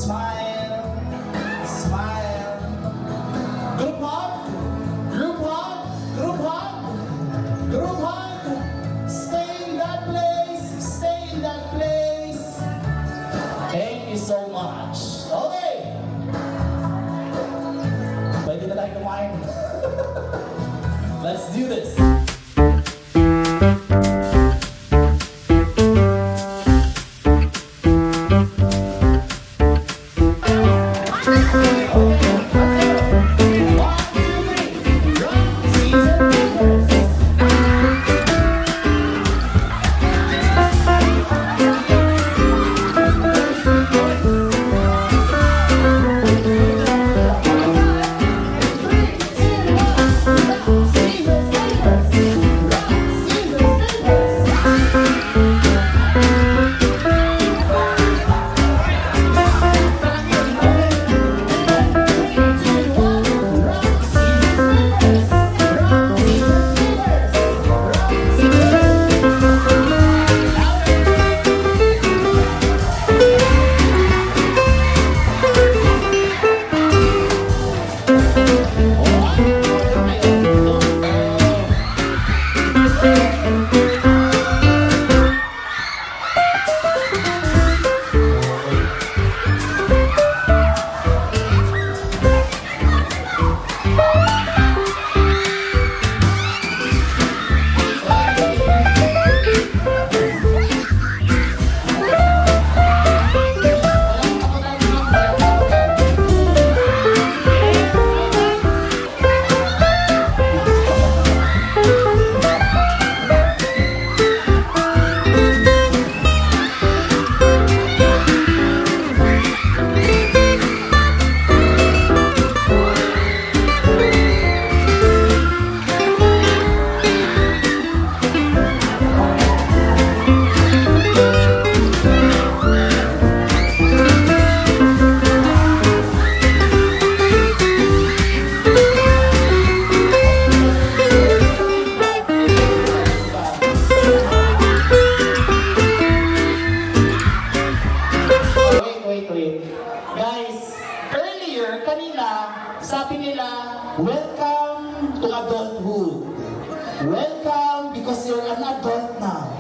Smile, smile. Group hug, group hug, group hug, group hug. Stay in that place, stay in that place. Thank you so much. Okay. Pwede na tayo kumain. Let's do this. Guys, earlier, kanina, sabi nila, welcome to adulthood. Welcome because you're an adult now.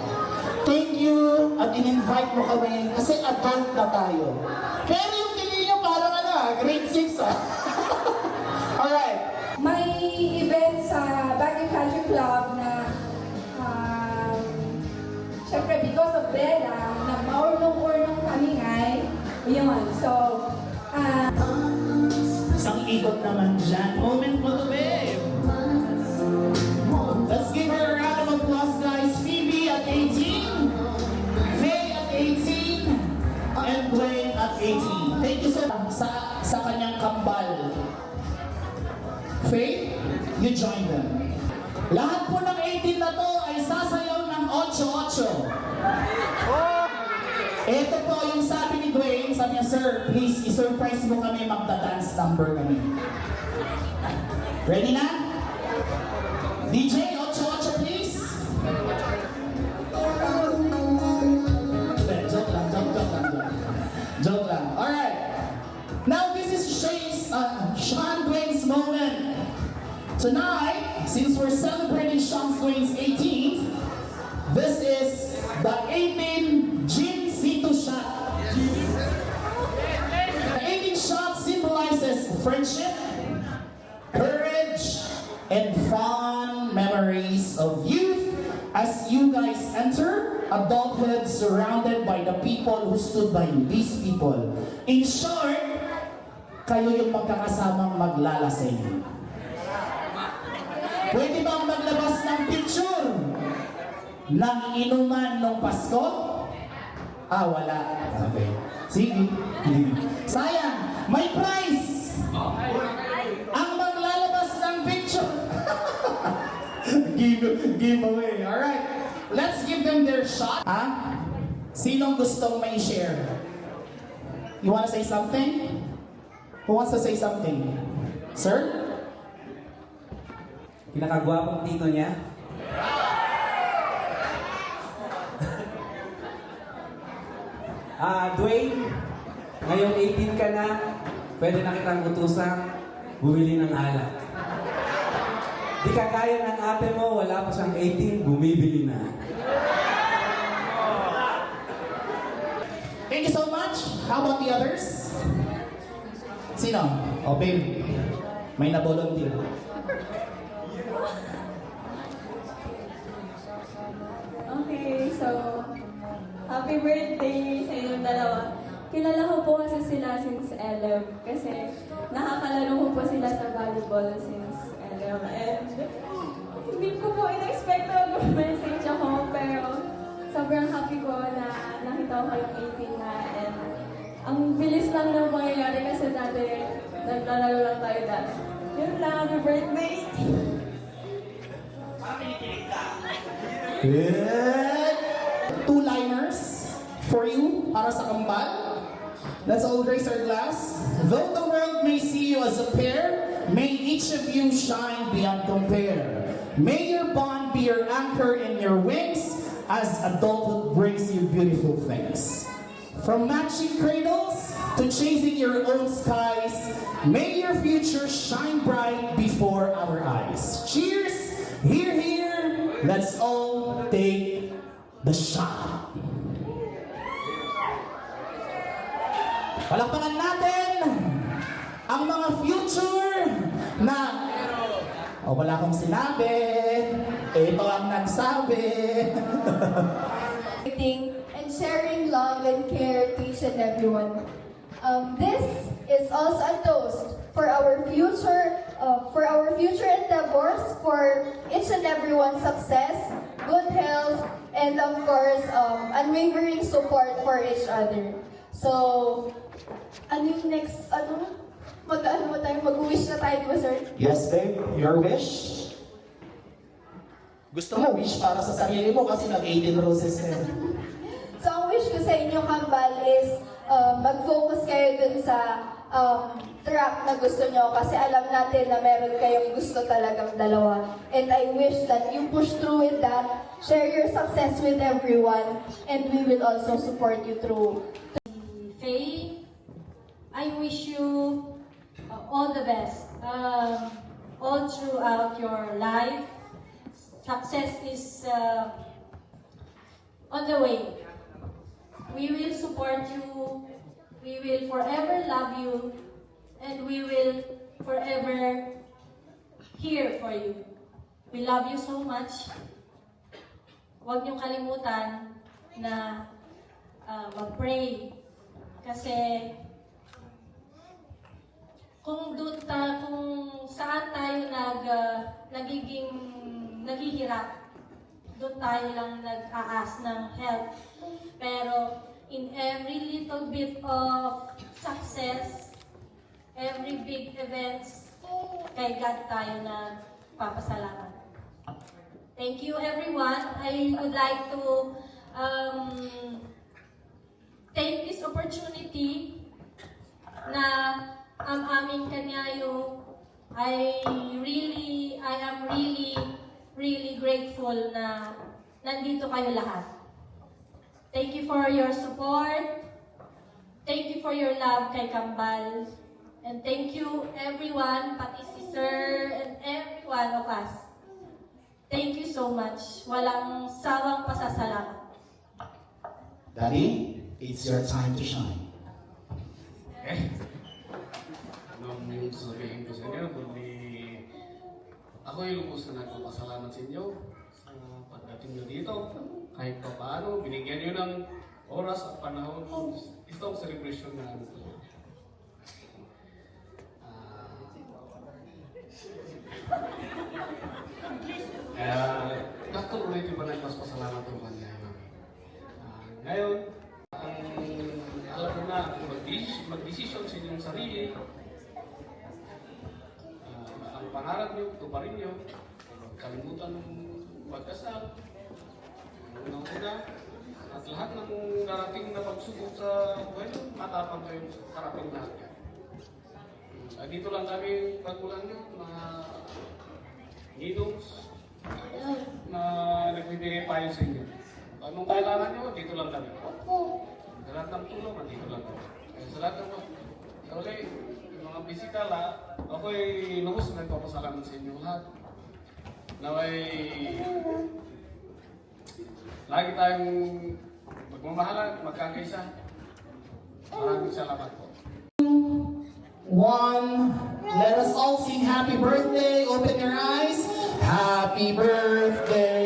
Thank you at in-invite mo kami kasi adult na tayo. Pero yung tingin nyo parang grade 6 Alright. May event sa Baguio Country Club na syempre because of Bella, na maurnong-urnong kami ngay. Yun, so, Isang ikot naman dyan. Moment for the babe. Let's give her a round of applause, guys. Phoebe at 18, Faye at 18, and Blaine at 18. Thank you so much sa kanyang kambal. Faye, you join them. Lahat po ng 18 na to ay sasayaw ng 8-8. Ito po yung sabi ni Dwayne, sabi niya, sir, please, i-surprise mo kami, magda-dance number kami. Ready na? DJ, 8-8 please. Joke lang. Joke lang. Alright. Now this is Sean Dwayne's moment. Tonight, since we're celebrating Sean Dwayne's 18th, this is the 18 Gin Zito shot. The 18 shot symbolizes friendship, courage, and fond memories of youth as you guys enter adulthood surrounded by the people who stood by you, these people. In short, kayo yung magkakasamang maglalasing. Pwede bang maglabas ng picture ng inuman ng Pasko? Wala. Okay. Sige. Sayang, may prize! Ang maglalabas ng picture. Giveaway. Alright. Let's give them their shot. Sinong gustong may share? You wanna say something? Who wants to say something? Sir? Pinakagwapong tito niya. Dwayne, Ngayong 18 ka na, pwede na kitang utusang bumili ng alak. Di kagaya ng ate mo, wala pa siyang 18, bumibili na. Thank you so much. How about the others? Sino? Oh, babe. May na-volunteer. Okay, so, happy birthday sa inyong dalawa. Kilala ko po kasi sila since LM kasi nakakalaro ko po sila sa volleyball since LM and hindi ko po in-expect na mag-message ako pero sobrang happy ko na nakita ko kayong 18 na and ang bilis lang ng pangyayari kasi dati naglalaro lang tayo dati. Yun lang, happy birthday! Good. Two-liners for you, para sa kambal. Let's all raise our glass. Though the world may see you as a pair, may each of you shine beyond compare. May your bond be your anchor and your wings as adulthood brings you beautiful things. From matching cradles to chasing your own skies, may your future shine bright before our eyes. Cheers! Here, here! Let's all take the shot. Palakpakan natin ang mga future na wala akong sinabi. Ito ang nagsabi. And sharing love and care to each and everyone. This is also a toast for our future endeavors, for each and everyone's success, good health, and of course, unwavering support for each other. So, ano yung next, mag-wish na tayo, di ba, sir? Yes, babe. Your wish? Gusto mo wish para sa sarili mo kasi nag-18 roses ka. So, ang wish ko sa inyo, Kambal, is mag-focus kayo dun sa track na gusto nyo kasi alam natin na meron kayong gusto talagang dalawa. And I wish that you push through with that, share your success with everyone, and we will also support you through. Faye, I wish you all the best all throughout your life. Success is on the way. We will support you. We will forever love you. And we will forever here for you. We love you so much. Huwag niyong kalimutan na mag-pray. Kasi kung saan tayo naghihirap, doon tayo lang nag-aas ng help. Pero in every little bit of success, every big events, kay God tayo nagpapasalamat. Thank you everyone. I would like to take this opportunity na ang aming kanyayo I am really grateful na nandito kayo lahat. Thank you for your support. Thank you for your love kay Kambal. And thank you everyone, pati si Sir and every one of us. Thank you so much. Walang sawang pasasalamat. Daddy, it's your time to shine. Anong sasabihin ko sa inyo, kundi ako'y lubos na nagpapasalamat sa inyo sa pagdating nyo dito. Kahit pa paano, binigyan nyo ng oras at panahon itong celebration na ano ko. Kaya, natuloy din ba nagpapasalamat ang kanya namin. Ngayon, alam ko na mag-decision sa inyong sarili. Ang pangarap nyo, tuparin nyo. Kalimutan ng magkasal. Unang-una. At lahat ng darating na pagsubok sa buhay nyo, matapang kayong harapin lahat yan. Dito lang kami pagmulan nyo, mga ninons na nagbibigay payo sa inyo. Anong kailangan nyo, dito lang kami. Lahat ng tulong, dito lang kami. Sa lahat ng uli, yung mga bisita ako'y nubos nagpapasalamat sa inyo lahat. Naway, lagi tayong magmamahalan, magkakaisa. Maraming salamat po. One, let us all sing happy birthday. Open your eyes. Happy birthday